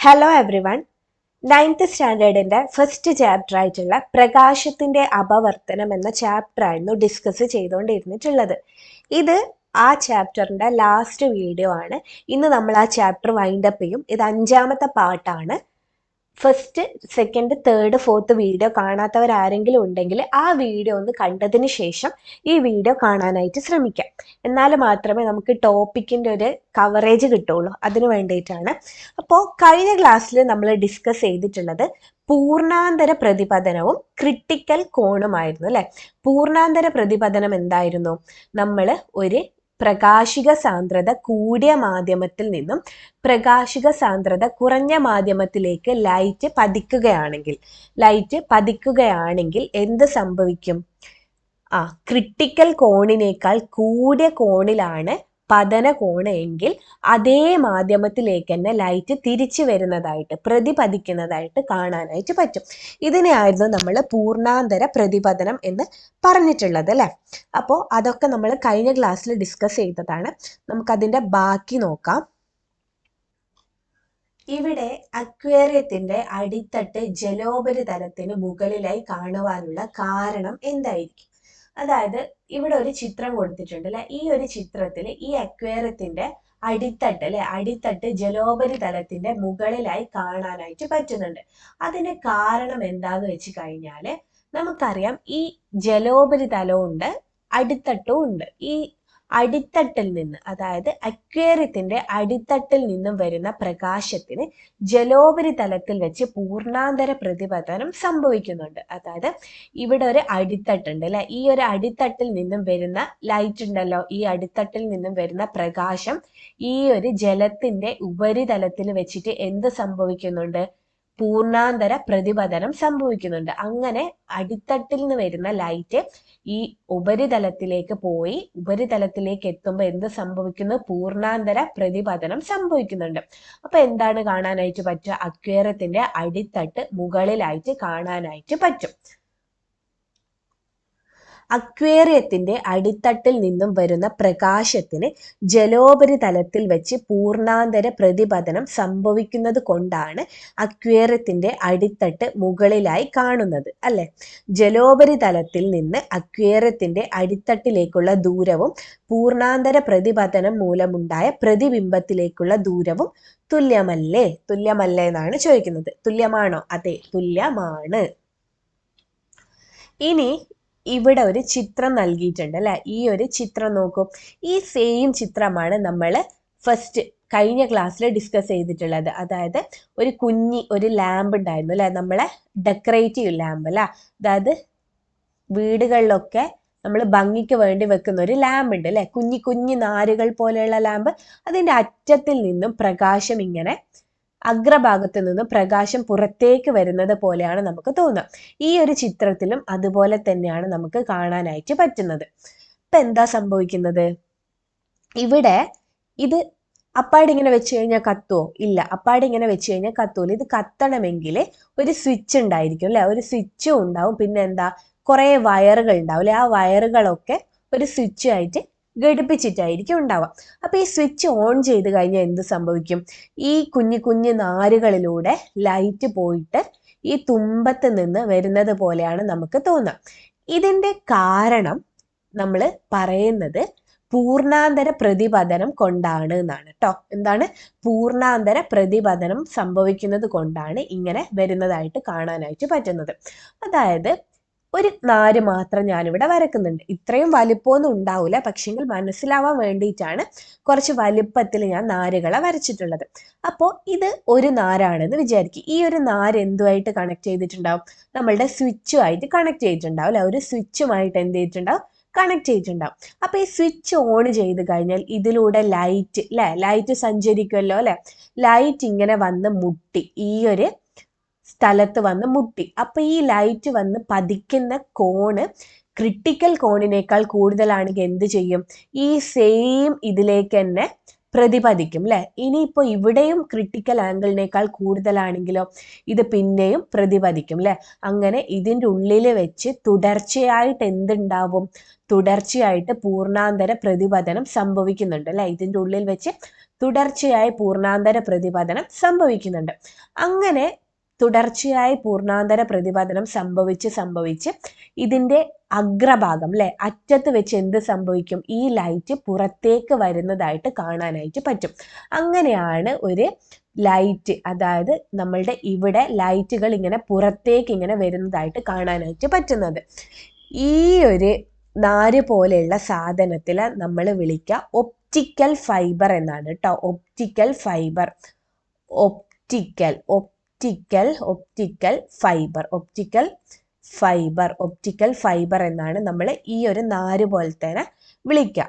Hello everyone. 9th സ്റ്റാൻഡേർഡിൻ്റെ first chapter ആയിട്ടുള്ള പ്രകാശത്തിൻ്റെ അപവർത്തനം എന്ന ചാപ്റ്റർ ആയിരുന്നു ഡിസ്കസ് ചെയ്തുകൊണ്ടിരുന്നിട്ടുള്ളത്. ഇത് ആ ചാപ്റ്ററിൻ്റെ ലാസ്റ്റ് വീഡിയോ ആണ്. ഇന്ന് നമ്മൾ ആ ചാപ്റ്റർ വൈൻഡപ്പ് ചെയ്യും. ഇത് 5ാമത്തെ പാർട്ടാണ്. First, second, third, fourth video കാണാത്തവരാരെങ്കിലും ഉണ്ടെങ്കിൽ ആ വീഡിയോ ഒന്ന് കണ്ടതിന് ശേഷം ഈ വീഡിയോ കാണാനായിട്ട് ശ്രമിക്കാം. എന്നാൽ മാത്രമേ നമുക്ക് ടോപ്പിക്കിൻ്റെ ഒരു കവറേജ് കിട്ടുള്ളൂ. അതിന് വേണ്ടിയിട്ടാണ്. അപ്പോൾ കഴിഞ്ഞ ക്ലാസ്സിൽ നമ്മൾ ഡിസ്കസ് ചെയ്തിട്ടുള്ളത് പൂർണ്ണാന്തര പ്രതിപതനവും ക്രിട്ടിക്കൽ കോണുമായിരുന്നു അല്ലേ. പൂർണ്ണാന്തര പ്രതിപതനം എന്തായിരുന്നു? നമ്മൾ ഒരു പ്രകാശിക സാന്ദ്രത കൂടിയ മാധ്യമത്തിൽ നിന്നും പ്രകാശിക സാന്ദ്രത കുറഞ്ഞ മാധ്യമത്തിലേക്ക് ലൈറ്റ് പതിക്കുകയാണെങ്കിൽ എന്ത് സംഭവിക്കും? ക്രിട്ടിക്കൽ കോണിനേക്കാൾ കൂടിയ കോണിലാണ് പതന കോണ് എങ്കിൽ അതേ മാധ്യമത്തിലേക്ക് തന്നെ ലൈറ്റ് തിരിച്ചു വരുന്നതായിട്ട്, പ്രതിപതിക്കുന്നതായിട്ട് കാണാനായിട്ട് പറ്റും. ഇതിനെയായിരുന്നു നമ്മൾ പൂർണ്ണാന്തര പ്രതിപതനം എന്ന് പറഞ്ഞിട്ടുള്ളത് അല്ലേ. അപ്പോൾ അതൊക്കെ നമ്മൾ കഴിഞ്ഞ ക്ലാസ്സിൽ ഡിസ്കസ് ചെയ്തതാണ്. നമുക്കതിൻ്റെ ബാക്കി നോക്കാം. ഇവിടെ അക്വേറിയത്തിന്റെ അടിത്തട്ട് ജലോപരിതലത്തിന് മുകളിലായി കാണുവാനുള്ള കാരണം എന്തായിരിക്കും? അതായത് ഇവിടെ ഒരു ചിത്രം കൊടുത്തിട്ടുണ്ട് അല്ലെ. ഈ ഒരു ചിത്രത്തിൽ ഈ അക്വേറിയത്തിന്റെ അടിത്തട്ട് ജലോപരിതലത്തിന്റെ മുകളിലായി കാണാനായിട്ട് പറ്റുന്നുണ്ട്. അതിന് കാരണം എന്താന്ന് വെച്ച് കഴിഞ്ഞാല് നമുക്കറിയാം, ഈ ജലോപരിതലവും ഉണ്ട്, അടിത്തട്ടും ഉണ്ട്. ഈ അടിത്തട്ടിൽ നിന്ന്, അതായത് അക്വേറിയത്തിന്റെ അടിത്തട്ടിൽ നിന്നും വരുന്ന പ്രകാശത്തിന് ജലോപരിതലത്തിൽ വെച്ച് പൂർണ്ണാന്തര പ്രതിപതനം സംഭവിക്കുന്നുണ്ട്. അതായത് ഇവിടെ ഒരു അടിത്തട്ടുണ്ട് അല്ലെ. ഈ ഒരു അടിത്തട്ടിൽ നിന്നും വരുന്ന ലൈറ്റ് ഉണ്ടല്ലോ, ഈ അടിത്തട്ടിൽ നിന്നും വരുന്ന പ്രകാശം ഈ ഒരു ജലത്തിന്റെ ഉപരിതലത്തിൽ വെച്ചിട്ട് എന്ത് സംഭവിക്കുന്നുണ്ട്? പൂർണ്ണാന്തര പ്രതിപതനം സംഭവിക്കുന്നുണ്ട്. അങ്ങനെ അടിത്തട്ടിൽ നിന്ന് വരുന്ന ലൈറ്റ് ഈ ഉപരിതലത്തിലേക്ക് പോയി ഉപരിതലത്തിലേക്ക് എത്തുമ്പോൾ എന്ത് സംഭവിക്കുന്നു? പൂർണ്ണാന്തര പ്രതിപതനം സംഭവിക്കുന്നുണ്ട്. അപ്പൊ എന്താണ് കാണാനായിട്ട് പറ്റുക? അക്വേറിയത്തിന്റെ അടിത്തട്ട് മുകളിലായിട്ട് കാണാനായിട്ട് പറ്റും. അക്വേറിയത്തിന്റെ അടിത്തട്ടിൽ നിന്നും വരുന്ന പ്രകാശത്തിന് ജലോപരിതലത്തിൽ വെച്ച് പൂർണ്ണാന്തര പ്രതിപതനം സംഭവിക്കുന്നത് കൊണ്ടാണ് അക്വേറിയത്തിന്റെ അടിത്തട്ട് മുകളിലായി കാണുന്നത് അല്ലെ. ജലോപരിതലത്തിൽ നിന്ന് അക്വേറിയത്തിന്റെ അടിത്തട്ടിലേക്കുള്ള ദൂരവും പൂർണ്ണാന്തര പ്രതിപതനം മൂലമുണ്ടായ പ്രതിബിംബത്തിലേക്കുള്ള ദൂരവും തുല്യമല്ലേ എന്നാണ് ചോദിക്കുന്നത്. തുല്യമാണോ? അതെ, തുല്യമാണ്. ഇനി ഇവിടെ ഒരു ചിത്രം നൽകിയിട്ടുണ്ട് അല്ലെ. ഈ ഒരു ചിത്രം നോക്കൂ. ഈ സെയിം ചിത്രമാണ് നമ്മൾ ഫസ്റ്റ് കഴിഞ്ഞ ക്ലാസ്സിൽ ഡിസ്കസ് ചെയ്തിട്ടുള്ളത്. അതായത് ഒരു ലാമ്പ് ഉണ്ടായിരുന്നു അല്ലെ, നമ്മളെ ഡെക്കറേറ്റീവ് ലാമ്പ് അല്ല. അതായത് വീടുകളിലൊക്കെ നമ്മൾ ഭംഗിക്ക് വേണ്ടി വെക്കുന്ന ഒരു ലാമ്പ് ഉണ്ട് അല്ലെ, കുഞ്ഞി നാരുകൾ പോലെയുള്ള ലാമ്പ്. അതിൻ്റെ അറ്റത്തിൽ നിന്നും പ്രകാശം ഇങ്ങനെ അഗ്രഭാഗത്ത് നിന്ന് പ്രകാശം പുറത്തേക്ക് വരുന്നത് പോലെയാണ് നമുക്ക് തോന്നുക. ഈ ഒരു ചിത്രത്തിലും അതുപോലെ തന്നെയാണ് നമുക്ക് കാണാനായിട്ട് പറ്റുന്നത്. ഇപ്പൊ എന്താ സംഭവിക്കുന്നത്? ഇവിടെ ഇത് അപ്പാടെ ഇങ്ങനെ വെച്ച് കഴിഞ്ഞാൽ കത്തുവോ? ഇല്ല, അപ്പാടെ ഇങ്ങനെ വെച്ച് കഴിഞ്ഞാൽ കത്തൂല. ഇത് കത്തണമെങ്കിൽ ഒരു സ്വിച്ച് ഉണ്ടായിരിക്കും അല്ലെ. ഒരു സ്വിച്ചും ഉണ്ടാവും, പിന്നെ എന്താ, കുറെ വയറുകൾ ഉണ്ടാവും അല്ലെ. ആ വയറുകളൊക്കെ ഒരു സ്വിച്ച് ആയിട്ട് ഘടിപ്പിച്ചിട്ടായിരിക്കും ഉണ്ടാവുക. അപ്പൊ ഈ സ്വിച്ച് ഓൺ ചെയ്ത് കഴിഞ്ഞാൽ എന്ത് സംഭവിക്കും? ഈ കുഞ്ഞു നാരുകളിലൂടെ ലൈറ്റ് പോയിട്ട് ഈ തുമ്പത്ത് നിന്ന് വരുന്നത് പോലെയാണ് നമുക്ക് തോന്നുക. ഇതിന്റെ കാരണം നമ്മൾ പറയുന്നത് പൂർണ്ണാന്തര പ്രതിപതനം കൊണ്ടാണ് എന്നാണ് കേട്ടോ. എന്താണ്? പൂർണ്ണാന്തര പ്രതിപതനം സംഭവിക്കുന്നത് കൊണ്ടാണ് ഇങ്ങനെ വരുന്നതായിട്ട് കാണാനായിട്ട് പറ്റുന്നത്. അതായത് ഒരു നാര് മാത്രം ഞാനിവിടെ വരക്കുന്നുണ്ട്. ഇത്രയും വലിപ്പമൊന്നും ഉണ്ടാവില്ല, പക്ഷെങ്കിൽ മനസ്സിലാവാൻ വേണ്ടിയിട്ടാണ് കുറച്ച് വലിപ്പത്തിൽ ഞാൻ നാരുകളെ വരച്ചിട്ടുള്ളത്. അപ്പോൾ ഇത് ഒരു നാരാണെന്ന് വിചാരിക്കും. ഈ ഒരു നാര് എന്തുമായിട്ട് കണക്ട് ചെയ്തിട്ടുണ്ടാവും? നമ്മളുടെ സ്വിച്ചുമായിട്ട് കണക്ട് ചെയ്തിട്ടുണ്ടാവും അല്ലെ. ഒരു സ്വിച്ചുമായിട്ട് എന്ത് ചെയ്തിട്ടുണ്ടാവും? കണക്ട് ചെയ്തിട്ടുണ്ടാവും. അപ്പൊ ഈ സ്വിച്ച് ഓൺ ചെയ്ത് കഴിഞ്ഞാൽ ഇതിലൂടെ ലൈറ്റ് സഞ്ചരിക്കുമല്ലോ അല്ലെ. ലൈറ്റ് ഇങ്ങനെ വന്ന് മുട്ടി, ഈ ഒരു സ്ഥലത്ത് വന്ന് മുട്ടി. അപ്പൊ ഈ ലൈറ്റ് വന്ന് പതിക്കുന്ന കോണ് ക്രിട്ടിക്കൽ കോണിനേക്കാൾ കൂടുതലാണെങ്കിൽ എന്ത് ചെയ്യും? ഈ സെയിം ഇതിലേക്ക് തന്നെ പ്രതിപതിക്കും അല്ലെ. ഇനിയിപ്പോ ഇവിടെയും ക്രിട്ടിക്കൽ ആംഗിളിനേക്കാൾ കൂടുതലാണെങ്കിലോ ഇത് പിന്നെയും പ്രതിപതിക്കും അല്ലെ. അങ്ങനെ ഇതിൻ്റെ ഉള്ളിൽ വെച്ച് തുടർച്ചയായിട്ട് എന്തുണ്ടാവും? തുടർച്ചയായിട്ട് പൂർണ്ണാന്തര പ്രതിപതനം സംഭവിക്കുന്നുണ്ട് അല്ലെ. ഇതിൻ്റെ ഉള്ളിൽ വെച്ച് തുടർച്ചയായി പൂർണ്ണാന്തര പ്രതിപതനം സംഭവിക്കുന്നുണ്ട്. അങ്ങനെ തുടർച്ചയായി പൂർണ്ണാന്തര പ്രതിപതനം സംഭവിച്ച് ഇതിന്റെ അഗ്രഭാഗം അല്ലെ അറ്റത്ത് വെച്ച് എന്ത് സംഭവിക്കും? ഈ ലൈറ്റ് പുറത്തേക്ക് വരുന്നതായിട്ട് കാണാനായിട്ട് പറ്റും. അങ്ങനെയാണ് ഒരു ലൈറ്റ്, അതായത് നമ്മളുടെ ഇവിടെ ലൈറ്റുകൾ ഇങ്ങനെ പുറത്തേക്ക് ഇങ്ങനെ വരുന്നതായിട്ട് കാണാനായിട്ട് പറ്റുന്നത്. ഈ ഒരു നാര് പോലെയുള്ള സാധനത്തില് നമ്മൾ വിളിക്കുക ഒപ്റ്റിക്കൽ ഫൈബർ എന്നാണ് കേട്ടോ. ഒപ്റ്റിക്കൽ ഫൈബർ, ഒപ്റ്റിക്കൽ ഫൈബർ എന്നാണ് നമ്മൾ ഈ ഒരു നാര് പോലെ തന്നെ വിളിക്കുക.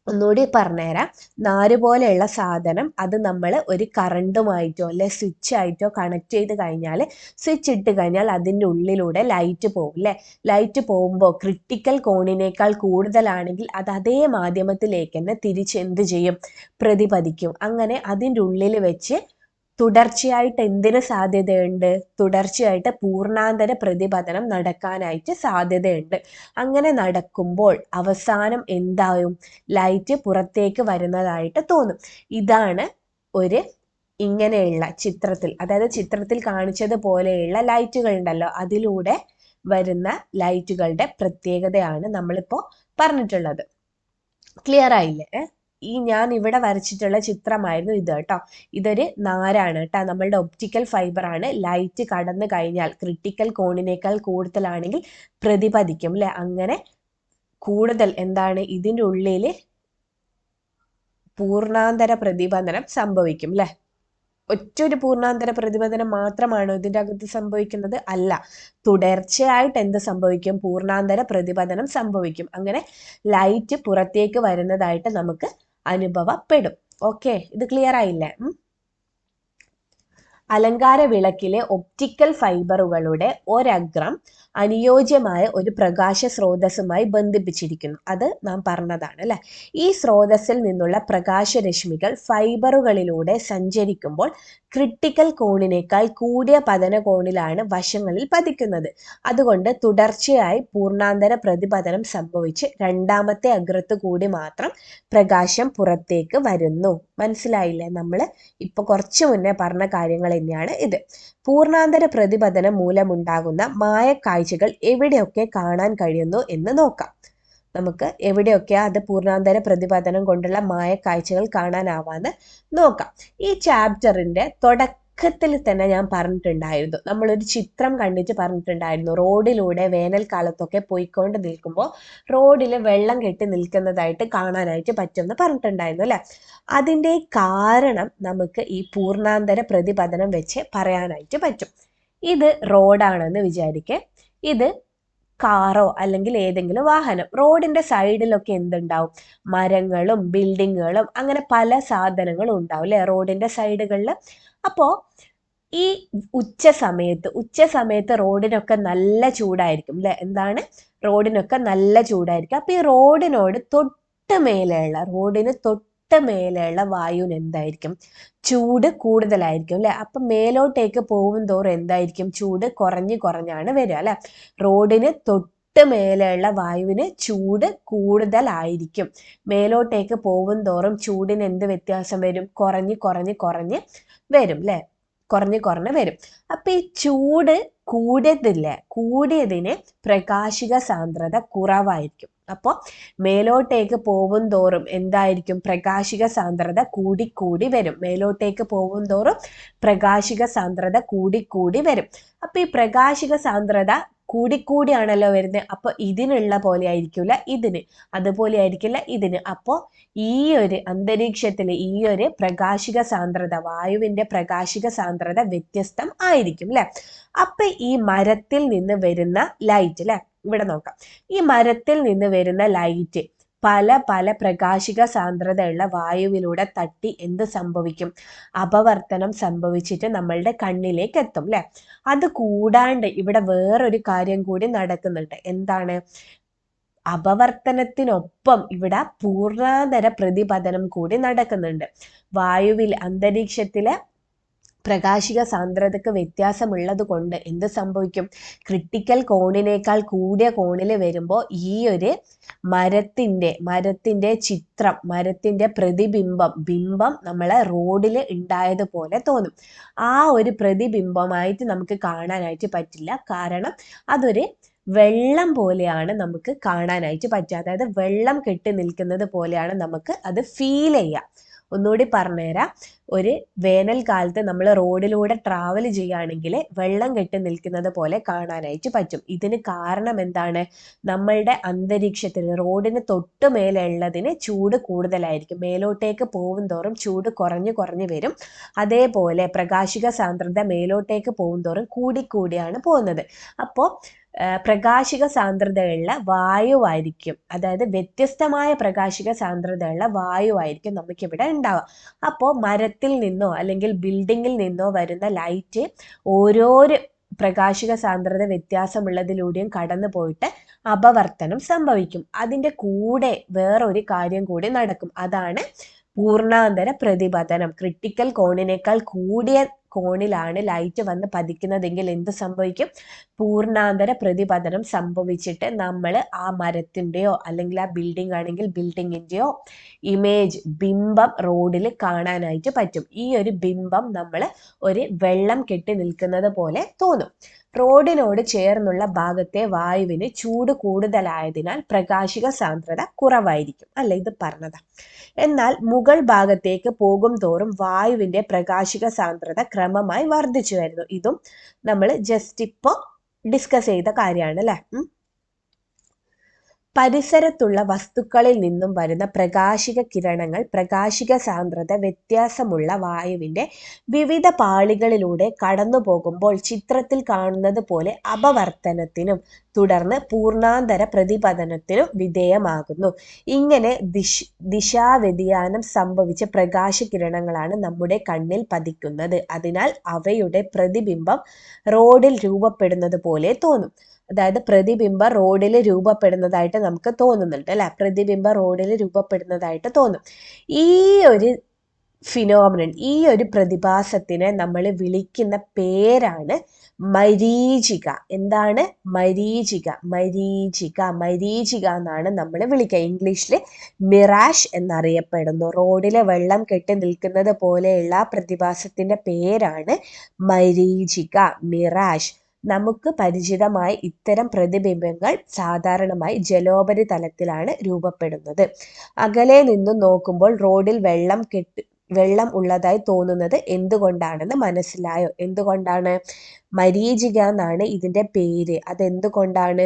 ഒന്നുകൂടി പറഞ്ഞുതരാം. നാര് പോലെയുള്ള സാധനം അത് നമ്മൾ ഒരു കറണ്ടുമായിട്ടോ അല്ലെ സ്വിച്ച് ആയിട്ടോ കണക്ട് ചെയ്ത് കഴിഞ്ഞാൽ, സ്വിച്ച് ഇട്ട് കഴിഞ്ഞാൽ അതിൻ്റെ ഉള്ളിലൂടെ ലൈറ്റ് പോകും അല്ലേ. ലൈറ്റ് പോകുമ്പോൾ ക്രിട്ടിക്കൽ കോണിനേക്കാൾ കൂടുതലാണെങ്കിൽ അത് അതേ മാധ്യമത്തിലേക്ക് തന്നെ തിരിച്ചെന്ത് ചെയ്യും? പ്രതിപതിക്കും. അങ്ങനെ അതിൻ്റെ ഉള്ളിൽ വെച്ച് തുടർച്ചയായിട്ട് എന്തിന് സാധ്യതയുണ്ട്? തുടർച്ചയായിട്ട് പൂർണ്ണാന്തര പ്രതിപതനം നടക്കാനായിട്ട് സാധ്യതയുണ്ട്. അങ്ങനെ നടക്കുമ്പോൾ അവസാനം എന്തായും? ലൈറ്റ് പുറത്തേക്ക് വരുന്നതായിട്ട് തോന്നും. ഇതാണ് ഒരു ഇങ്ങനെയുള്ള ചിത്രത്തിൽ, അതായത് ചിത്രത്തിൽ കാണിച്ചതുപോലെയുള്ള ലൈറ്റുകൾ ഉണ്ടല്ലോ, അതിലൂടെ വരുന്ന ലൈറ്റുകളുടെ പ്രത്യേകതയാണ് നമ്മളിപ്പോൾ പറഞ്ഞിട്ടുള്ളത്. ക്ലിയർ ആയില്ലേ? ഈ ഞാൻ ഇവിടെ വരച്ചിട്ടുള്ള ചിത്രമായിരുന്നു ഇത് കേട്ടോ. ഇതൊരു നാരാണ് കേട്ടോ, നമ്മളുടെ ഒപ്റ്റിക്കൽ ഫൈബർ ആണ്. ലൈറ്റ് കടന്നു കഴിഞ്ഞാൽ ക്രിട്ടിക്കൽ കോണിനേക്കാൾ കൂടുതലാണെങ്കിൽ പ്രതിപതിക്കും അല്ലെ. അങ്ങനെ കൂടുതൽ എന്താണ്? ഇതിൻ്റെ ഉള്ളിൽ പൂർണ്ണാന്തര പ്രതിപതനം സംഭവിക്കും അല്ലെ. ഒറ്റൊരു പൂർണ്ണാന്തര പ്രതിപതനം മാത്രമാണോ ഇതിൻ്റെ അകത്ത് സംഭവിക്കുന്നത്? അല്ല, തുടർച്ചയായിട്ട് എന്ത് സംഭവിക്കും? പൂർണ്ണാന്തര പ്രതിപതനം സംഭവിക്കും. അങ്ങനെ ലൈറ്റ് പുറത്തേക്ക് വരുന്നതായിട്ട് നമുക്ക് അനുഭവപ്പെടും. ഓക്കെ, ഇത് ക്ലിയർ ആയില്ലേ? അലങ്കാര വിളക്കിലെ ഒപ്റ്റിക്കൽ ഫൈബറുകളുടെ ഒരഗ്രം അനുയോജ്യമായ ഒരു പ്രകാശ സ്രോതസ്സുമായി ബന്ധിപ്പിച്ചിരിക്കുന്നു. അത് നാം പറഞ്ഞതാണ് അല്ലെ. ഈ സ്രോതസ്സിൽ നിന്നുള്ള പ്രകാശരശ്മികൾ ഫൈബറുകളിലൂടെ സഞ്ചരിക്കുമ്പോൾ ക്രിട്ടിക്കൽ കോണിനേക്കാൾ കൂടിയ പതന കോണിലാണ് വശങ്ങളിൽ പതിക്കുന്നത്. അതുകൊണ്ട് തുടർച്ചയായി പൂർണ്ണാന്തര പ്രതിപതനം സംഭവിച്ച് രണ്ടാമത്തെ അഗ്രത്ത് കൂടി മാത്രം പ്രകാശം പുറത്തേക്ക് വരുന്നു. മനസ്സിലായില്ലേ? നമ്മൾ ഇപ്പൊ കുറച്ചു മുന്നേ പറഞ്ഞ കാര്യങ്ങൾ തന്നെയാണ് ഇത്. പൂർണ്ണാന്തര പ്രതിപതനം മൂലമുണ്ടാകുന്ന മായക്കാഴ്ചകൾ എവിടെയൊക്കെ കാണാൻ കഴിയുന്നു എന്ന് നോക്കാം. നമുക്ക് എവിടെയൊക്കെയാ അത് പൂർണ്ണാന്തര പ്രതിപതനം കൊണ്ടുള്ള മായക്കാഴ്ചകൾ കാണാനാവാന്ന് നോക്കാം. ഈ ചാപ്റ്ററിന്റെ തുടക്കത്തിൽ തന്നെ ഞാൻ പറഞ്ഞിട്ടുണ്ടായിരുന്നു, നമ്മളൊരു ചിത്രം കണ്ടിട്ട് പറഞ്ഞിട്ടുണ്ടായിരുന്നു, റോഡിലൂടെ വേനൽക്കാലത്തൊക്കെ പോയിക്കൊണ്ട് നിൽക്കുമ്പോൾ റോഡിൽ വെള്ളം കെട്ടി നിൽക്കുന്നതായിട്ട് കാണാനായിട്ട് പറ്റുമെന്ന് പറഞ്ഞിട്ടുണ്ടായിരുന്നു അല്ലെ. അതിൻ്റെ കാരണം നമുക്ക് ഈ പൂർണ്ണാന്തര പ്രതിപതനം വെച്ച് പറയാനായിട്ട് പറ്റും. ഇത് റോഡാണെന്ന് വിചാരിക്കെ, ഇത് കാറോ അല്ലെങ്കിൽ ഏതെങ്കിലും വാഹനം. റോഡിന്റെ സൈഡിലൊക്കെ എന്തുണ്ടാവും? മരങ്ങളും ബിൽഡിങ്ങുകളും അങ്ങനെ പല സാധനങ്ങളും ഉണ്ടാവും അല്ലെ റോഡിന്റെ സൈഡുകളിൽ. അപ്പോൾ ഈ ഉച്ച സമയത്ത് റോഡിനൊക്കെ നല്ല ചൂടായിരിക്കും അല്ലെ. എന്താണ്? റോഡിനൊക്കെ നല്ല ചൂടായിരിക്കും. അപ്പൊ ഈ റോഡിന് തൊട്ട് മേലെയുള്ള വായുവിന് എന്തായിരിക്കും? ചൂട് കൂടുതലായിരിക്കും അല്ലെ. അപ്പൊ മേലോട്ടേക്ക് പോകും തോറും എന്തായിരിക്കും? ചൂട് കുറഞ്ഞാണ് വരിക അല്ലെ. റോഡിന് തൊട്ട് മേലെയുള്ള വായുവിന് ചൂട് കൂടുതലായിരിക്കും. മേലോട്ടേക്ക് പോകും തോറും ചൂടിന് എന്ത് വ്യത്യാസം വരും? കുറഞ്ഞ് വരും അല്ലെ. കുറഞ്ഞ് വരും. അപ്പൊ ഈ ചൂട് കൂടിയതിന് പ്രകാശിക സാന്ദ്രത കുറവായിരിക്കും. അപ്പോൾ മേലോട്ടേക്ക് പോകും തോറും എന്തായിരിക്കും? പ്രകാശിക സാന്ദ്രത കൂടി വരും. മേലോട്ടേക്ക് പോകും തോറും പ്രകാശിക സാന്ദ്രത കൂടി വരും. അപ്പൊ ഈ പ്രകാശിക സാന്ദ്രത കൂടിയാണല്ലോ വരുന്നത്. അപ്പൊ ഇതിനുള്ള പോലെ ആയിരിക്കില്ല ഇതിന്, അതുപോലെ ആയിരിക്കില്ല ഇതിന്. അപ്പോൾ ഈ ഒരു അന്തരീക്ഷത്തിൽ ഈ ഒരു പ്രകാശിക സാന്ദ്രത, വായുവിന്റെ പ്രകാശിക സാന്ദ്രത വ്യത്യസ്തം ആയിരിക്കും അല്ലെ. അപ്പൊ ഈ മരത്തിൽ നിന്ന് വരുന്ന ലൈറ്റ് അല്ലെ, ഇവിടെ നോക്കാം. ഈ മരത്തിൽ നിന്ന് വരുന്ന ലൈറ്റ് പല പ്രകാശിക സാന്ദ്രതയുള്ള വായുവിലൂടെ തട്ടി എന്ത് സംഭവിക്കും? അപവർത്തനം സംഭവിച്ചിട്ട് നമ്മളുടെ കണ്ണിലേക്ക് എത്തും അല്ലെ. അത് കൂടാണ്ട് ഇവിടെ വേറൊരു കാര്യം കൂടി നടക്കുന്നുണ്ട്. എന്താണ്? അപവർത്തനത്തിനൊപ്പം ഇവിടെ പൂർണ്ണാന്തര പ്രതിപതനം കൂടി നടക്കുന്നുണ്ട്. അന്തരീക്ഷത്തിലെ പ്രകാശിക സാന്ദ്രതയ്ക്ക് വ്യത്യാസമുള്ളത് കൊണ്ട് എന്ത് സംഭവിക്കും? ക്രിട്ടിക്കൽ കോണിനേക്കാൾ കൂടിയ കോണിൽ വരുമ്പോൾ ഈ ഒരു മരത്തിന്റെ ചിത്രം, മരത്തിന്റെ ബിംബം നമ്മളെ റോഡിൽ ഉണ്ടായതുപോലെ തോന്നും. ആ ഒരു പ്രതിബിംബമായിട്ട് നമുക്ക് കാണാനായിട്ട് പറ്റില്ല. കാരണം അതൊരു വെള്ളം പോലെയാണ് നമുക്ക് കാണാനായിട്ട് പറ്റുക. അതായത് വെള്ളം കെട്ടി നിൽക്കുന്നത് പോലെയാണ് നമുക്ക് അത് ഫീൽ ചെയ്യുക. ഒന്നുകൂടി പറഞ്ഞുതരാം. ഒരു വേനൽക്കാലത്ത് നമ്മൾ റോഡിലൂടെ ട്രാവൽ ചെയ്യുകയാണെങ്കിൽ വെള്ളം കെട്ടി നിൽക്കുന്നത് പോലെ കാണാനായിട്ട് പറ്റും. ഇതിന് കാരണം എന്താണ്? നമ്മളുടെ അന്തരീക്ഷത്തിൽ റോഡിന് തൊട്ട് മേലെ ഉള്ളതിന് ചൂട് കൂടുതലായിരിക്കും. മേലോട്ടേക്ക് പോകും തോറും ചൂട് കുറഞ്ഞു വരും. അതേപോലെ പ്രകാശിക സാന്ദ്രത മേലോട്ടേക്ക് പോകും തോറും കൂടിയാണ് പോകുന്നത്. അപ്പോൾ പ്രകാശിക സാന്ദ്രതയുള്ള വായുവായിരിക്കും, അതായത് വ്യത്യസ്തമായ പ്രകാശിക സാന്ദ്രതയുള്ള വായുവായിരിക്കും നമുക്കിവിടെ ഉണ്ടാവുക. അപ്പോൾ മരത്തിൽ നിന്നോ അല്ലെങ്കിൽ ബിൽഡിങ്ങിൽ നിന്നോ വരുന്ന ലൈറ്റ് ഓരോരോ പ്രകാശിക സാന്ദ്രത വ്യത്യാസമുള്ളതിലൂടെയും കടന്നു പോയിട്ട് അപവർത്തനം സംഭവിക്കും. അതിൻ്റെ കൂടെ വേറൊരു കാര്യം കൂടി നടക്കും. അതാണ് പൂർണ്ണാന്തര പ്രതിപതനം. ക്രിട്ടിക്കൽ കോണിനേക്കാൾ കൂടിയ കോണിലാണ് ലൈറ്റ് വന്ന് പതിക്കുന്നതെങ്കിൽ എന്ത് സംഭവിക്കും? പൂർണ്ണാന്തര പ്രതിപതനം സംഭവിച്ചിട്ട് നമ്മൾ ആ മരത്തിൻ്റെയോ അല്ലെങ്കിൽ ആ ബിൽഡിംഗ് ആണെങ്കിൽ ബിൽഡിങ്ങിൻ്റെയോ ബിംബം റോഡിൽ കാണാനായിട്ട് പറ്റും. ഈ ഒരു ബിംബം നമ്മൾ ഒരു വെള്ളം കെട്ടി നിൽക്കുന്നത് പോലെ തോന്നും. റോഡിനോട് ചേർന്നുള്ള ഭാഗത്തെ വായുവിന് ചൂട് കൂടുതലായതിനാൽ പ്രകാശിക സാന്ദ്രത കുറവായിരിക്കും. അല്ല, ഇത് പറഞ്ഞതാ. എന്നാൽ മുകൾ ഭാഗത്തേക്ക് പോകും തോറും വായുവിന്റെ പ്രകാശിക സാന്ദ്രത ക്രമമായി വർദ്ധിച്ചു വരുന്നു. ഇതും നമ്മൾ ജസ്റ്റ് ഇപ്പോൾ ഡിസ്കസ് ചെയ്ത കാര്യമാണ് അല്ലേ. പരിസരത്തുള്ള വസ്തുക്കളിൽ നിന്നും വരുന്ന പ്രകാശിക കിരണങ്ങൾ പ്രകാശിക സാന്ദ്രത വ്യത്യാസമുള്ള വായുവിന്റെ വിവിധ പാളികളിലൂടെ കടന്നു പോകുമ്പോൾ ചിത്രത്തിൽ കാണുന്നത് പോലെ അപവർത്തനത്തിനും തുടർന്ന് പൂർണ്ണാന്തര പ്രതിപതനത്തിനും വിധേയമാകുന്നു. ഇങ്ങനെ ദിശാവ്യതിയാനം സംഭവിച്ച പ്രകാശകിരണങ്ങളാണ് നമ്മുടെ കണ്ണിൽ പതിക്കുന്നത്. അതിനാൽ അവയുടെ പ്രതിബിംബം റോഡിൽ രൂപപ്പെടുന്നത് പോലെ തോന്നും. അതായത് പ്രതിബിംബം റോഡിൽ രൂപപ്പെടുന്നതായിട്ട് നമുക്ക് തോന്നുന്നുണ്ട് അല്ലെ. പ്രതിബിംബം റോഡിൽ രൂപപ്പെടുന്നതായിട്ട് തോന്നും. ഈ ഒരു ഫിനോമിനൻ, ഈ ഒരു പ്രതിഭാസത്തിനെ നമ്മൾ വിളിക്കുന്ന പേരാണ് മരീചിക. എന്താണ്? മരീചിക എന്നാണ് നമ്മൾ വിളിക്കുക. ഇംഗ്ലീഷിൽ മിറാഷ് എന്നറിയപ്പെടുന്നു. റോഡിലെ വെള്ളം കെട്ടി നിൽക്കുന്നത് പോലെയുള്ള പ്രതിഭാസത്തിന്റെ പേരാണ് മരീചിക, മിറാഷ്. നമുക്ക് പരിചിതമായ ഇത്തരം പ്രതിബിംബങ്ങൾ സാധാരണമായി ജലോപരിതലത്തിലാണ് രൂപപ്പെടുന്നത്. അകലെ നിന്നും നോക്കുമ്പോൾ റോഡിൽ വെള്ളം ഉള്ളതായി തോന്നുന്നത് എന്തുകൊണ്ടാണെന്ന് മനസ്സിലായോ? എന്തുകൊണ്ടാണ്? മരീചിക എന്നാണ് ഇതിന്റെ പേര്. അതെന്തുകൊണ്ടാണ്?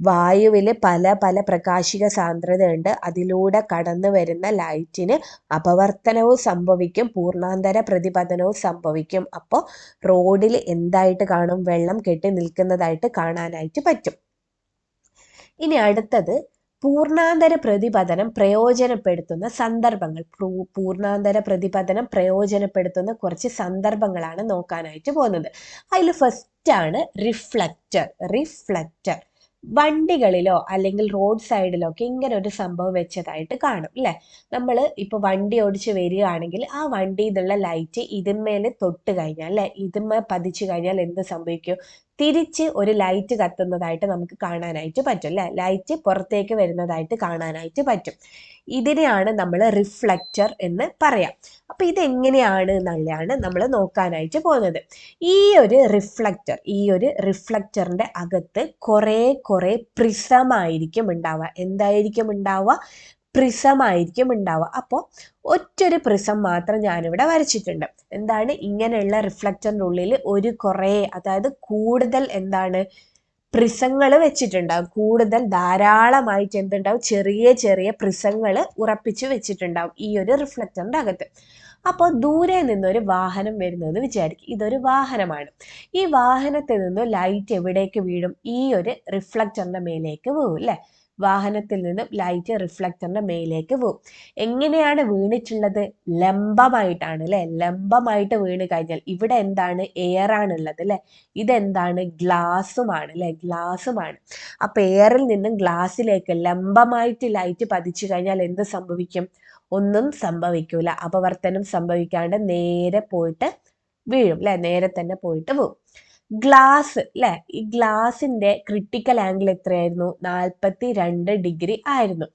വായുവിൽ പല പ്രകാശിക സാന്ദ്രത ഉണ്ട്. അതിലൂടെ കടന്നു വരുന്ന ലൈറ്റിന് അപവർത്തനവും സംഭവിക്കും, പൂർണ്ണാന്തര പ്രതിപതനവും സംഭവിക്കും. അപ്പോൾ റോഡിൽ എന്തായിട്ട് കാണും? വെള്ളം കെട്ടി നിൽക്കുന്നതായിട്ട് കാണാനായിട്ട് പറ്റും. ഇനി അടുത്തത് പൂർണ്ണാന്തര പ്രതിപതനം പ്രയോജനപ്പെടുത്തുന്ന സന്ദർഭങ്ങൾ. പൂർണ്ണാന്തര പ്രതിപതനം പ്രയോജനപ്പെടുത്തുന്ന കുറച്ച് സന്ദർഭങ്ങളാണ് നോക്കാനായിട്ട് പോകുന്നത്. അതിൽ ഫസ്റ്റ് ആണ് റിഫ്ലക്റ്റർ. വണ്ടികളിലോ അല്ലെങ്കിൽ റോഡ് സൈഡിലോ ഒക്കെ ഇങ്ങനെ ഒരു സംഭവം വെച്ചതായിട്ട് കാണും അല്ലെ. നമ്മൾ ഇപ്പൊ വണ്ടി ഓടിച്ച് വരികയാണെങ്കിൽ ആ വണ്ടിയിൽ നിന്നുള്ള ലൈറ്റ് ഇതിന്മേൽ തൊട്ട് കഴിഞ്ഞാൽ അല്ലെ, ഇതിന്മേൽ പതിച്ചു കഴിഞ്ഞാൽ എന്ത് സംഭവിക്കും? തിരിച്ച് ഒരു ലൈറ്റ് കത്തുന്നതായിട്ട് നമുക്ക് കാണാനായിട്ട് പറ്റും അല്ലെ. ലൈറ്റ് പുറത്തേക്ക് വരുന്നതായിട്ട് കാണാനായിട്ട് പറ്റും. ഇതിനെയാണ് നമ്മൾ റിഫ്ലക്റ്റർ എന്ന് പറയാം. അപ്പൊ ഇതെങ്ങനെയാണ് എന്നുള്ളതാണ് നമ്മൾ നോക്കാനായിട്ട് പോകുന്നത്. ഈ ഒരു റിഫ്ലക്റ്ററിന്റെ അകത്ത് കുറെ പ്രിസമായിരിക്കും ഉണ്ടാവുക. എന്തായിരിക്കും ഉണ്ടാവുക? പ്രിസമായിരിക്കും ഉണ്ടാവുക. അപ്പോൾ ഒറ്റൊരു പ്രിസം മാത്രം ഞാനിവിടെ വരച്ചിട്ടുണ്ട്. എന്താണ്? ഇങ്ങനെയുള്ള റിഫ്ലക്റ്ററിൻ്റെ ഉള്ളിൽ അതായത് കൂടുതൽ എന്താണ് പ്രിസങ്ങൾ വെച്ചിട്ടുണ്ടാവും. കൂടുതൽ ധാരാളമായിട്ട് എന്തുണ്ടാവും? ചെറിയ പ്രിസങ്ങൾ ഉറപ്പിച്ച് വെച്ചിട്ടുണ്ടാവും ഈ ഒരു റിഫ്ലക്റ്ററിൻ്റെ അകത്ത്. അപ്പോൾ ദൂരെ നിന്നൊരു വാഹനം വരുന്നതെന്ന് വിചാരിക്കും. ഇതൊരു വാഹനമാണ്. ഈ വാഹനത്തിൽ നിന്ന് ലൈറ്റ് എവിടേക്ക് വീഴും? ഈ ഒരു റിഫ്ലക്റ്ററിൻ്റെ മേലേക്ക് വീഴും അല്ലേ. വാഹനത്തിൽ നിന്നും ലൈറ്റ് റിഫ്ലക്റ്ററിന്റെ മേലേക്ക് പോകും. എങ്ങനെയാണ് വീണിട്ടുള്ളത്? ലംബമായിട്ടാണ് അല്ലെ. ലംബമായിട്ട് വീണ് കഴിഞ്ഞാൽ ഇവിടെ എന്താണ്? എയർ ആണുള്ളത് അല്ലെ. ഇതെന്താണ്? ഗ്ലാസുമാണ് അല്ലെ. ഗ്ലാസുമാണ്. അപ്പൊ എയറിൽ നിന്നും ഗ്ലാസ്സിലേക്ക് ലംബമായിട്ട് ലൈറ്റ് പതിച്ചു കഴിഞ്ഞാൽ എന്ത് സംഭവിക്കും? ഒന്നും സംഭവിക്കൂല. അപവർത്തനം സംഭവിക്കാണ്ട് നേരെ പോയിട്ട് വീഴും അല്ലെ, നേരെ തന്നെ പോയിട്ട് പോകും. ഗ്ലാസ് അല്ലെ, ഈ ഗ്ലാസിന്റെ ക്രിട്ടിക്കൽ ആംഗിൾ എത്രയായിരുന്നു? 42 ഡിഗ്രി ആയിരുന്നു.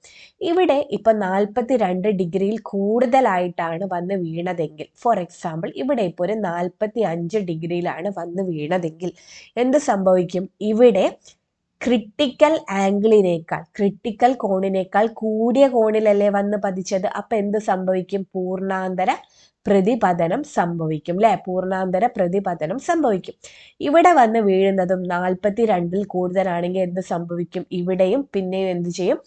ഇവിടെ ഇപ്പൊ 42 ഡിഗ്രിയിൽ കൂടുതലായിട്ടാണ് വന്ന് വീണതെങ്കിൽ, ഫോർ എക്സാമ്പിൾ ഇവിടെ ഇപ്പോൾ ഒരു 45 ഡിഗ്രിയിലാണ് വന്ന് വീണതെങ്കിൽ എന്ത് സംഭവിക്കും? ഇവിടെ ക്രിട്ടിക്കൽ ആംഗിളിനേക്കാൾ, ക്രിട്ടിക്കൽ കോണിനേക്കാൾ കൂടിയ കോണിലല്ലേ വന്ന് പതിച്ചത്. അപ്പൊ എന്ത് സംഭവിക്കും? പൂർണ്ണാന്തര പ്രതിപതനം സംഭവിക്കും അല്ലെ, പൂർണ്ണാന്തര പ്രതിപതനം സംഭവിക്കും. ഇവിടെ വന്ന് വീഴുന്നതും 42-ൽ കൂടുതലാണെങ്കിൽ എന്ത് സംഭവിക്കും? ഇവിടെയും പിന്നെയും എന്ത് ചെയ്യും?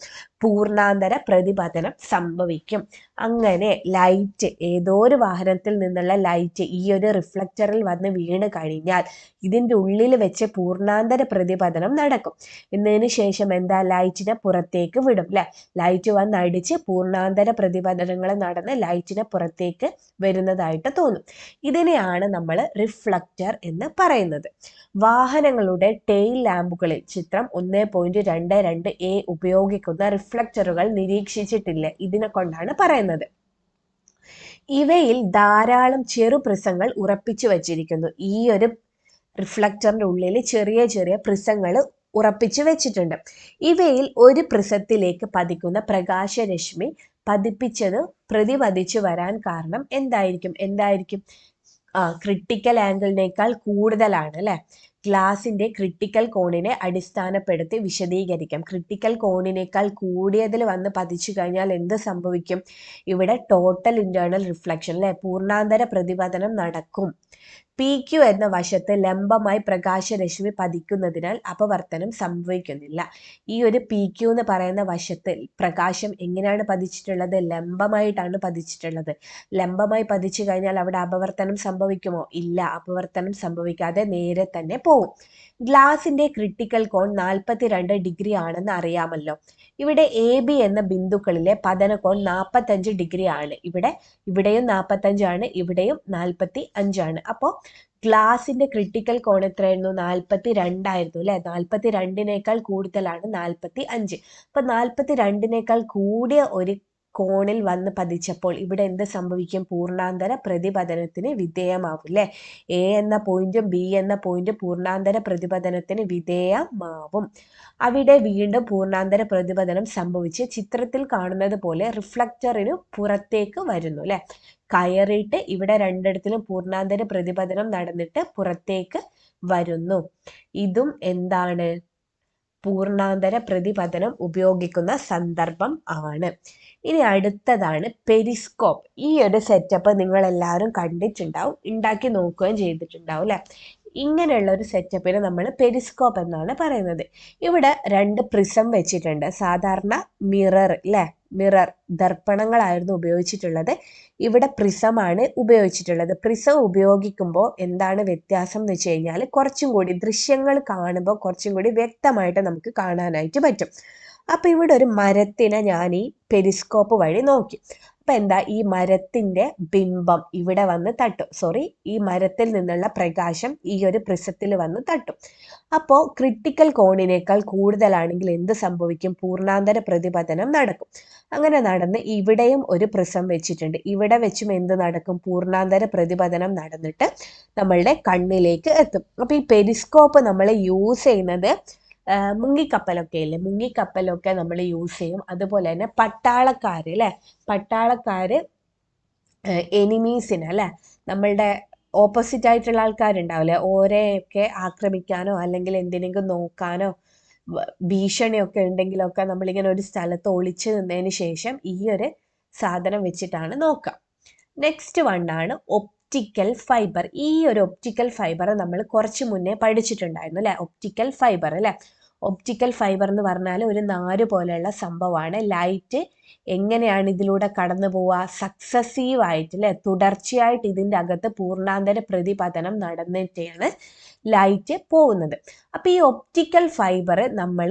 പൂർണ്ണാന്തര പ്രതിപതനം സംഭവിക്കും. അങ്ങനെ ലൈറ്റ്, ഏതോ ഒരു വാഹനത്തിൽ നിന്നുള്ള ലൈറ്റ് ഈ ഒരു റിഫ്ലക്ടറിൽ വന്ന് വീണ് കഴിഞ്ഞാൽ ഇതിൻ്റെ ഉള്ളിൽ വെച്ച് പൂർണ്ണാന്തര പ്രതിപതനം നടക്കും. എന്നതിന് ശേഷം എന്താ? ലൈറ്റിനെ പുറത്തേക്ക് വിടും അല്ലെ, ലൈറ്റ് വന്ന് അടിച്ച് പൂർണ്ണാന്തര പ്രതിപതനങ്ങൾ നടന്ന് ലൈറ്റിനെ പുറത്തേക്ക് വരുന്നതായിട്ട് തോന്നും. ഇതിനെയാണ് നമ്മൾ റിഫ്ലക്ടർ എന്ന് പറയുന്നത്. വാഹനങ്ങളുടെ ടെയിൽ ലാമ്പുകളിൽ ചിത്രം 1.22a ഉപയോഗിക്കുന്ന റിഫ്ലക്ടറുകൾ നിരീക്ഷിച്ചിട്ടില്ലേ? ഇതിനെ കൊണ്ടാണ് പറയുന്നത്. ഇവയിൽ ധാരാളം ചെറു പ്രിസങ്ങൾ ഉറപ്പിച്ചു വച്ചിരിക്കുന്നു. ഈ ഒരു റിഫ്ലക്ടറിന്റെ ഉള്ളിൽ ചെറിയ ചെറിയ പ്രിസങ്ങൾ ഉറപ്പിച്ചു വെച്ചിട്ടുണ്ട്. ഇവയിൽ ഒരു പ്രിസത്തിലേക്ക് പതിക്കുന്ന പ്രകാശരശ്മി പതിപ്പിച്ചത് പ്രതിപതിച്ചു വരാൻ കാരണം എന്തായിരിക്കും? ക്രിട്ടിക്കൽ ആംഗിളിനേക്കാൾ കൂടുതലാണ് അല്ലെ. ഗ്ലാസിന്റെ ക്രിട്ടിക്കൽ കോണിനെ അടിസ്ഥാനപ്പെടുത്തി വിശദീകരിക്കാം. ക്രിട്ടിക്കൽ കോണിനേക്കാൾ കൂടിയതിൽ വന്ന് പതിച്ചു കഴിഞ്ഞാൽ എന്ത് സംഭവിക്കും? ഇവിടെ ടോട്ടൽ ഇന്റേണൽ റിഫ്ലക്ഷൻ അല്ലെ, പൂർണ്ണാന്തര പ്രതിപതനം നടക്കും. PQ എന്ന വശത്ത് ലംബമായി പ്രകാശരശ്മി പതിക്കുന്നതിനാൽ അപവർത്തനം സംഭവിക്കുന്നില്ല. ഈ ഒരു PQ എന്ന് പറയുന്ന വശത്ത് പ്രകാശം എങ്ങനെയാണ് പതിച്ചിട്ടുള്ളത്? ലംബമായിട്ടാണ് പതിച്ചിട്ടുള്ളത്. ലംബമായി പതിച്ചു കഴിഞ്ഞാൽ അവിടെ അപവർത്തനം സംഭവിക്കുമോ? ഇല്ല, അപവർത്തനം സംഭവിക്കാതെ നേരെ തന്നെ പോകും. ഗ്ലാസിന്റെ ക്രിട്ടിക്കൽ കോൺ 42 ഡിഗ്രി ആണെന്ന് അറിയാമല്ലോ. ഇവിടെ AB എന്ന ബിന്ദുക്കളിലെ പതനകോൺ 45 ഡിഗ്രി ആണ്. ഇവിടെയും 45 ആണ്, ഇവിടെയും 45 ആണ്. അപ്പോൾ ഗ്ലാസിന്റെ ക്രിട്ടിക്കൽ കോൺ എത്രയായിരുന്നു? 42 ആയിരുന്നു അല്ലെ. 42-നേക്കാൾ കൂടുതലാണ് 45. അപ്പൊ 42-നേക്കാൾ കൂടിയ ഒരു കോണിൽ വന്ന് പതിച്ചപ്പോൾ ഇവിടെ എന്ത് സംഭവിക്കും? പൂർണ്ണാന്തര പ്രതിപതനത്തിന് വിധേയമാവും അല്ലെ. A എന്ന പോയിന്റും B എന്ന പോയിന്റും പൂർണ്ണാന്തര പ്രതിപതനത്തിന് വിധേയമാവും. അവിടെ വീണ്ടും പൂർണ്ണാന്തര പ്രതിപതനം സംഭവിച്ച് ചിത്രത്തിൽ കാണുന്നത് പോലെ റിഫ്ലക്ടറിന് പുറത്തേക്ക് വരുന്നു അല്ലെ. കയറിയിട്ട് ഇവിടെ രണ്ടിടത്തിലും പൂർണ്ണാന്തര പ്രതിപതനം നടന്നിട്ട് പുറത്തേക്ക് വരുന്നു. ഇതും എന്താണ്? പൂർണ്ണാന്തര പ്രതിപതനം ഉപയോഗിക്കുന്ന സന്ദർഭം ആണ്. ഇനി അടുത്തതാണ് പെരിസ്കോപ്പ്. ഈ ഒരു സെറ്റപ്പ് നിങ്ങൾ എല്ലാവരും കണ്ടിട്ടുണ്ടാവും, ഉണ്ടാക്കി നോക്കുകയും ചെയ്തിട്ടുണ്ടാവും അല്ലെ. ഇങ്ങനെയുള്ള ഒരു സെറ്റപ്പിന് നമ്മൾ പെരിസ്കോപ്പ് എന്നാണ് പറയുന്നത്. ഇവിടെ 2 പ്രിസം വെച്ചിട്ടുണ്ട്. സാധാരണ മിറർ അല്ലെ, മിറർ ദർപ്പണങ്ങളായിരുന്നു ഉപയോഗിച്ചിട്ടുള്ളത്. ഇവിടെ പ്രിസമാണ് ഉപയോഗിച്ചിട്ടുള്ളത്. പ്രിസം ഉപയോഗിക്കുമ്പോൾ എന്താണ് വ്യത്യാസം എന്ന് വെച്ച് കഴിഞ്ഞാൽ കുറച്ചും കൂടി ദൃശ്യങ്ങൾ കാണുമ്പോൾ കുറച്ചും കൂടി വ്യക്തമായിട്ട് നമുക്ക് കാണാനായിട്ട് പറ്റും. അപ്പൊ ഇവിടെ ഒരു മരത്തിനെ ഞാൻ ഈ പെരിസ്കോപ്പ് വഴി നോക്കി. അപ്പൊ എന്താ? ഈ മരത്തിന്റെ ബിംബം ഇവിടെ വന്ന് തട്ടും. ഈ മരത്തിൽ നിന്നുള്ള പ്രകാശം ഈ ഒരു പ്രിസത്തിൽ വന്ന് തട്ടും. അപ്പോൾ ക്രിട്ടിക്കൽ കോണിനേക്കാൾ കൂടുതലാണെങ്കിൽ എന്ത് സംഭവിക്കും? പൂർണ്ണാന്തര പ്രതിപതനം നടക്കും. അങ്ങനെ നടന്ന് ഇവിടെയും ഒരു പ്രിസം വെച്ചിട്ടുണ്ട്. ഇവിടെ വെച്ചും എന്ത് നടക്കും? പൂർണ്ണാന്തര പ്രതിപതനം നടന്നിട്ട് നമ്മളുടെ കണ്ണിലേക്ക് എത്തും. അപ്പൊ ഈ പെരിസ്കോപ്പ് നമ്മൾ യൂസ് ചെയ്യുന്നത് മുങ്ങിക്കപ്പലൊക്കെ ഇല്ലേ, മുങ്ങിക്കപ്പലൊക്കെ നമ്മൾ യൂസ് ചെയ്യും. അതുപോലെ തന്നെ പട്ടാളക്കാര് അല്ലെ, പട്ടാളക്കാര് എനിമീസിന് അല്ലെ, നമ്മളുടെ ഓപ്പോസിറ്റ് ആയിട്ടുള്ള ആൾക്കാരുണ്ടാവില്ലേ, ഓരെയൊക്കെ ആക്രമിക്കാനോ അല്ലെങ്കിൽ എന്തിനെങ്കിലും നോക്കാനോ ഭീഷണിയൊക്കെ ഉണ്ടെങ്കിലൊക്കെ നമ്മളിങ്ങനെ ഒരു സ്ഥലത്ത് ഒളിച്ചു നിന്നതിന് ശേഷം ഈ ഒരു സാധനം വെച്ചിട്ടാണ് നോക്കാം. നെക്സ്റ്റ് വണ്ണാണ് ഒപ്റ്റിക്കൽ ഫൈബർ. ഈ ഒരു ഒപ്റ്റിക്കൽ ഫൈബർ നമ്മൾ കുറച്ച് മുന്നേ പഠിച്ചിട്ടുണ്ടായിരുന്നു അല്ലെ. ഒപ്റ്റിക്കൽ ഫൈബർ അല്ലെ, ഒപ്റ്റിക്കൽ ഫൈബർ എന്ന് പറഞ്ഞാൽ ഒരു നാര് പോലെയുള്ള സംഭവമാണ്. ലൈറ്റ് എങ്ങനെയാണ് ഇതിലൂടെ കടന്നു പോവുക? സക്സസീവ് ആയിട്ട് അല്ലെ, തുടർച്ചയായിട്ട് ഇതിൻ്റെ അകത്ത് പൂർണ്ണാന്തര പ്രതിപതനം നടന്നിട്ടാണ് ലൈറ്റ് പോകുന്നത്. അപ്പൊ ഈ ഒപ്റ്റിക്കൽ ഫൈബർ നമ്മൾ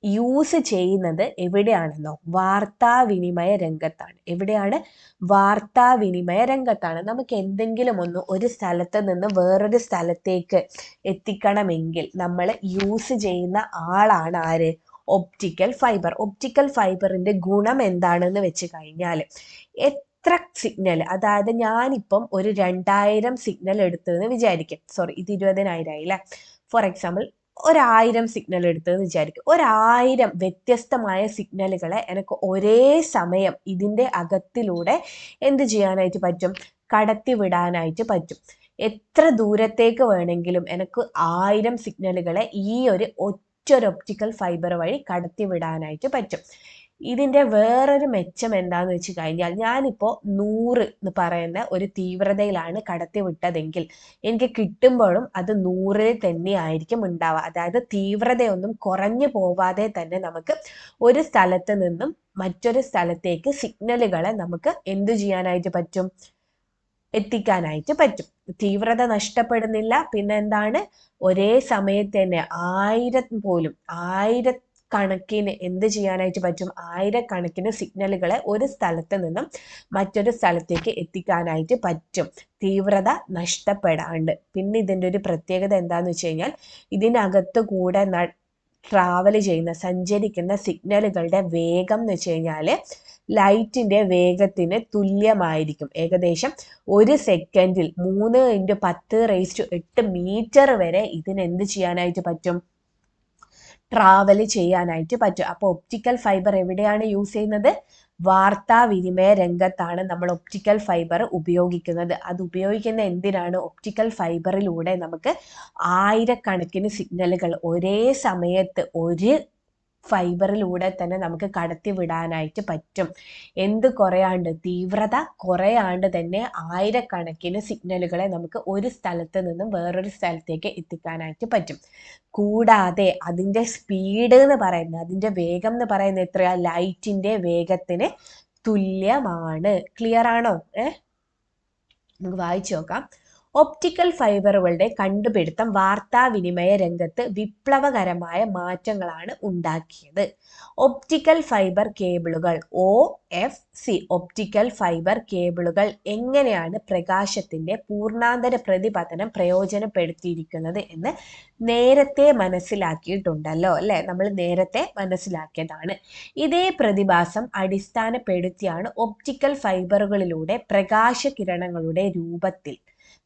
യൂസ് ചെയ്യുന്നത് എവിടെയാണെന്നോ? വാർത്താവിനിമയ രംഗത്താണ്. എവിടെയാണ്? വാർത്താവിനിമയ രംഗത്താണ്. നമുക്ക് എന്തെങ്കിലും ഒരു സ്ഥലത്ത് നിന്ന് വേറൊരു സ്ഥലത്തേക്ക് എത്തിക്കണമെങ്കിൽ നമ്മൾ യൂസ് ചെയ്യുന്ന ആളാണ് ആര്? Optical fibre. ഒപ്റ്റിക്കൽ ഫൈബറിന്റെ ഗുണം എന്താണെന്ന് വെച്ച് കഴിഞ്ഞാൽ എത്ര സിഗ്നൽ, അതായത് ഞാനിപ്പം ഒരു 2000 സിഗ്നൽ എടുത്തതെന്ന് വിചാരിക്കും. സോറി, ഇത് 20,000 ആയില്ലേ. ഫോർ എക്സാമ്പിൾ 1000 സിഗ്നൽ എടുത്തതെന്ന് വിചാരിക്കും. 1000 വ്യത്യസ്തമായ സിഗ്നലുകളെ എനിക്ക് ഒരേ സമയം ഇതിൻ്റെ അകത്തിലൂടെ എന്ത് ചെയ്യാനായിട്ട് പറ്റും? കടത്തി വിടാനായിട്ട് പറ്റും. എത്ര ദൂരത്തേക്ക് വേണമെങ്കിലും എനിക്ക് 1000 സിഗ്നലുകളെ ഈ ഒരു ഒറ്റൊരു ഒപ്റ്റിക്കൽ ഫൈബർ വഴി കടത്തി വിടാനായിട്ട് പറ്റും. ഇതിൻ്റെ വേറൊരു മെച്ചം എന്താന്ന് വെച്ച് കഴിഞ്ഞാൽ, ഞാനിപ്പോൾ 100 എന്ന് പറയുന്ന ഒരു തീവ്രതയിലാണ് കടത്തി വിട്ടതെങ്കിൽ എനിക്ക് കിട്ടുമ്പോഴും അത് 100 തന്നെ ആയിരിക്കും ഉണ്ടാവുക. അതായത് തീവ്രതയൊന്നും കുറഞ്ഞു പോവാതെ തന്നെ നമുക്ക് ഒരു സ്ഥലത്ത് നിന്നും മറ്റൊരു സ്ഥലത്തേക്ക് സിഗ്നലുകളെ നമുക്ക് എന്തു ചെയ്യാനായിട്ട് പറ്റും? എത്തിക്കാനായിട്ട് പറ്റും. തീവ്രത നഷ്ടപ്പെടുന്നില്ല. പിന്നെ എന്താണ്? ഒരേ സമയത്ത് തന്നെ 1000 എന്ത് ചെയ്യാനായിട്ട് പറ്റും? 1000 സിഗ്നലുകളെ ഒരു സ്ഥലത്ത് നിന്നും മറ്റൊരു സ്ഥലത്തേക്ക് എത്തിക്കാനായിട്ട് പറ്റും, തീവ്രത നഷ്ടപ്പെടാണ്ട്. പിന്നെ ഇതിൻ്റെ ഒരു പ്രത്യേകത എന്താന്ന് വെച്ച് കഴിഞ്ഞാൽ, ഇതിനകത്ത് കൂടെ ട്രാവൽ ചെയ്യുന്ന, സഞ്ചരിക്കുന്ന സിഗ്നലുകളുടെ വേഗം എന്ന് വെച്ച് കഴിഞ്ഞാൽ ലൈറ്റിൻ്റെ വേഗത്തിന് തുല്യമായിരിക്കും. ഏകദേശം ഒരു സെക്കൻഡിൽ 3×10⁸ മീറ്റർ വരെ ഇതിനെന്ത് ചെയ്യാനായിട്ട് പറ്റും? ട്രാവൽ ചെയ്യാനായിട്ട് പറ്റും. അപ്പോൾ ഒപ്റ്റിക്കൽ ഫൈബർ എവിടെയാണ് യൂസ് ചെയ്യുന്നത്? വാർത്താവിനിമയ രംഗത്താണ് നമ്മൾ ഒപ്റ്റിക്കൽ ഫൈബർ ഉപയോഗിക്കുന്നത്. അത് ഉപയോഗിക്കുന്ന എന്തിനാണ്? ഒപ്റ്റിക്കൽ ഫൈബറിലൂടെ നമുക്ക് 1000 സിഗ്നലുകൾ ഒരേ സമയത്ത് ഒരു ഫൈബറിലൂടെ തന്നെ നമുക്ക് കടത്തി വിടാനായിട്ട് പറ്റും. എന്ത് കുറയാണ്ട്? തീവ്രത കുറയാണ്ട് തന്നെ 1000 സിഗ്നലുകളെ നമുക്ക് ഒരു സ്ഥലത്ത് നിന്നും വേറൊരു സ്ഥലത്തേക്ക് എത്തിക്കാനായിട്ട് പറ്റും. കൂടാതെ അതിൻ്റെ സ്പീഡ് എന്ന് പറയുന്നത്, അതിൻ്റെ വേഗം എന്ന് പറയുന്നത് എത്രയാ? ലൈറ്റിൻ്റെ വേഗത്തിന് തുല്യമാണ്. ക്ലിയർ ആണോ? നമുക്ക് വായിച്ചു നോക്കാം. ഒപ്റ്റിക്കൽ ഫൈബറുകളുടെ കണ്ടുപിടുത്തം വാർത്താവിനിമയ രംഗത്ത് വിപ്ലവകരമായ മാറ്റങ്ങളാണ് ഉണ്ടാക്കിയത്. ഒപ്റ്റിക്കൽ ഫൈബർ കേബിളുകൾ OFC ഒപ്റ്റിക്കൽ ഫൈബർ കേബിളുകൾ എങ്ങനെയാണ് പ്രകാശത്തിന്റെ പൂർണ്ണാന്തര പ്രതിപതനം പ്രയോജനപ്പെടുത്തിയിരിക്കുന്നത് എന്ന് നേരത്തെ മനസ്സിലാക്കിയിട്ടുണ്ടല്ലോ അല്ലെ. നമ്മൾ നേരത്തെ മനസ്സിലാക്കിയതാണ്. ഇതേ പ്രതിഭാസം അടിസ്ഥാനപ്പെടുത്തിയാണ് ഒപ്റ്റിക്കൽ ഫൈബറുകളിലൂടെ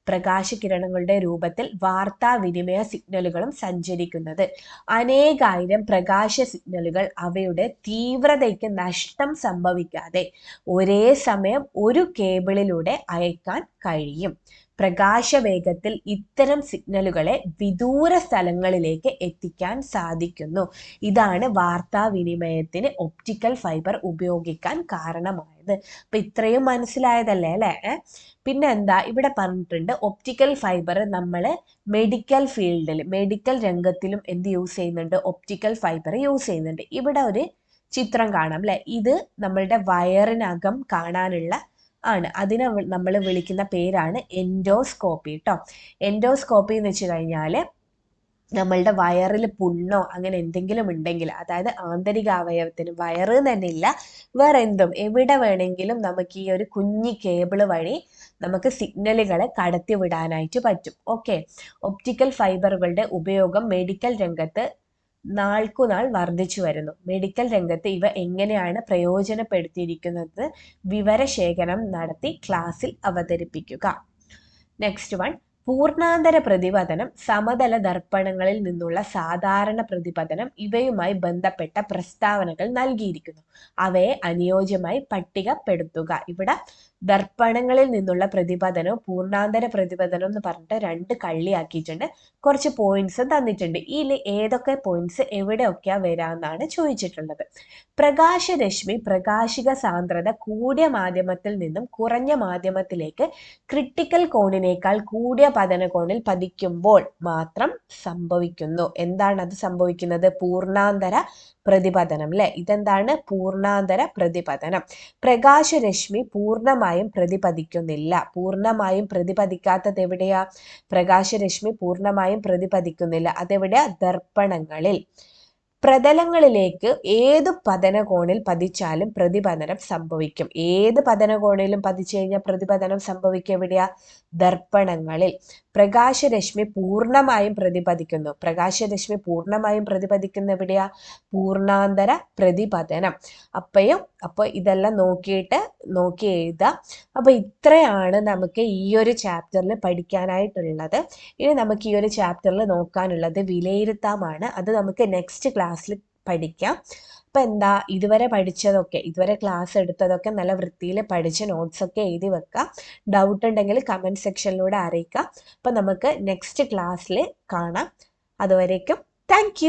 പ്രകാശകിരണങ്ങളുടെ രൂപത്തിൽ വാർത്താവിനിമയ സിഗ്നലുകളും സഞ്ചരിക്കുന്നത്. അനേകായിരം പ്രകാശ സിഗ്നലുകൾ അവയുടെ തീവ്രതയ്ക്ക് നഷ്ടം സംഭവിക്കാതെ ഒരേ സമയം ഒരു കേബിളിലൂടെ അയക്കാൻ കഴിയും. പ്രകാശവേഗത്തിൽ ഇത്തരം സിഗ്നലുകളെ വിദൂര സ്ഥലങ്ങളിലേക്ക് എത്തിക്കാൻ സാധിക്കുന്നു. ഇതാണ് വാർത്താവിനിമയത്തിന് ഒപ്റ്റിക്കൽ ഫൈബർ ഉപയോഗിക്കാൻ കാരണമായത്. അപ്പൊ ഇത്രയും മനസ്സിലായതല്ലേ അല്ലേ? പിന്നെ എന്താ ഇവിടെ പറഞ്ഞിട്ടുണ്ട്? ഒപ്റ്റിക്കൽ ഫൈബർ നമ്മൾ മെഡിക്കൽ ഫീൽഡിൽ, മെഡിക്കൽ രംഗത്തിലും എന്ത് യൂസ് ചെയ്യുന്നുണ്ട്? ഒപ്റ്റിക്കൽ ഫൈബർ യൂസ് ചെയ്യുന്നുണ്ട്. ഇവിടെ ഒരു ചിത്രം കാണാം അല്ലെ. ഇത് നമ്മളുടെ വയറിനകം കാണാനുള്ള ആണ്. അതിനെ നമ്മൾ വിളിക്കുന്ന പേരാണ് എൻഡോസ്കോപ്പി കേട്ടോ. എൻഡോസ്കോപ്പി എന്ന് വെച്ച് കഴിഞ്ഞാൽ നമ്മളുടെ വയറിൽ പുണ്ണോ അങ്ങനെ എന്തെങ്കിലും ഉണ്ടെങ്കിൽ, അതായത് ആന്തരിക അവയവത്തിന്, വയറ് തന്നെ ഇല്ല, വേറെ എന്തും എവിടെ വേണമെങ്കിലും നമുക്ക് ഈ ഒരു കുഞ്ഞി കേബിള് വഴി നമുക്ക് സിഗ്നലുകളെ കടത്തി വിടാനായിട്ട് പറ്റും. ഓക്കെ. ഒപ്റ്റിക്കൽ ഫൈബറുകളുടെ ഉപയോഗം മെഡിക്കൽ രംഗത്ത് നാൾക്കുനാൾ വർദ്ധിച്ചു വരുന്നു. മെഡിക്കൽ രംഗത്ത് ഇവ എങ്ങനെയാണ് പ്രയോജനപ്പെടുത്തിയിരിക്കുന്നത് വിവരശേഖരണം നടത്തി ക്ലാസ്സിൽ അവതരിപ്പിക്കുക. നെക്സ്റ്റ് വൺ, പൂർണ്ണാന്തര പ്രതിപതനം, സമതല ദർപ്പണങ്ങളിൽ നിന്നുള്ള സാധാരണ പ്രതിപതനം, ഇവയുമായി ബന്ധപ്പെട്ട പ്രസ്താവനകൾ നൽകിയിരിക്കുന്നു. അവയെ അനുയോജ്യമായി പട്ടികപ്പെടുത്തുക. ഇവിടെ ദർപ്പണങ്ങളിൽ നിന്നുള്ള പ്രതിപതനവും പൂർണ്ണാന്തര പ്രതിപതനം എന്ന് പറഞ്ഞിട്ട് 2 കള്ളിയാക്കിയിട്ടുണ്ട്. കുറച്ച് പോയിന്റ്സ് തന്നിട്ടുണ്ട്. ഇതിൽ ഏതൊക്കെ പോയിന്റ്സ് എവിടെയൊക്കെയാ വരാമെന്നാണ് ചോദിച്ചിട്ടുള്ളത്. പ്രകാശരശ്മി പ്രകാശിക സാന്ദ്രത കൂടിയ മാധ്യമത്തിൽ നിന്നും കുറഞ്ഞ മാധ്യമത്തിലേക്ക് ക്രിട്ടിക്കൽ കോണിനേക്കാൾ കൂടിയ പതനകോണിൽ പതിക്കുമ്പോൾ മാത്രം സംഭവിക്കുന്നു. എന്താണ് അത് സംഭവിക്കുന്നത്? പൂർണ്ണാന്തര പ്രതിപതനം അല്ലെ. ഇതെന്താണ്? പൂർണ്ണാന്തര പ്രതിപതനം. പ്രകാശരശ്മി പൂർണ്ണമായും പ്രതിപതിക്കുന്നില്ല. പൂർണ്ണമായും പ്രതിപതിക്കാത്തത് എവിടെയാ? പ്രകാശരശ്മി പൂർണ്ണമായും പ്രതിപതിക്കുന്നില്ല. അതെവിടെയാ? ദർപ്പണങ്ങളിൽ. പ്രതലങ്ങളിലേക്ക് ഏത് പതനകോണിൽ പതിച്ചാലും പ്രതിപതനം സംഭവിക്കും. ഏത് പതനകോണിലും പതിച്ചു കഴിഞ്ഞാൽ പ്രതിപതനം സംഭവിക്കും എവിടെയാ? ദർപ്പണങ്ങളിൽ. പ്രകാശരശ്മി പൂർണ്ണമായും പ്രതിപദിക്കുന്നു. പ്രകാശരശ്മി പൂർണ്ണമായും പ്രതിപദിക്കുന്ന എവിടെയാ? പൂർണ്ണാന്തര പ്രതിപതനം. അപ്പോൾ ഇതെല്ലാം നോക്കി എഴുതുക. അപ്പോൾ ഇത്രയാണ് നമുക്ക് ഈ ഒരു ചാപ്റ്ററിൽ പഠിക്കാനായിട്ടുള്ളത്. ഇനി നമുക്ക് ഈ ഒരു ചാപ്റ്ററിൽ നോക്കാനുള്ളത് വിലയിരുത്താമാണ്. അത് നമുക്ക് നെക്സ്റ്റ് ക്ലാസ്സിൽ പഠിക്കാം. അപ്പം എന്താ, ഇതുവരെ ക്ലാസ് എടുത്തതൊക്കെ നല്ല വൃത്തിയിൽ പഠിച്ച് നോട്ട്സൊക്കെ എഴുതി വെക്കുക. ഡൗട്ട് ഉണ്ടെങ്കിൽ കമൻറ്റ് സെക്ഷനിലൂടെ അറിയിക്കുക. അപ്പം നമുക്ക് നെക്സ്റ്റ് ക്ലാസ്സിൽ കാണാം. അതുവരേക്കും താങ്ക് യു.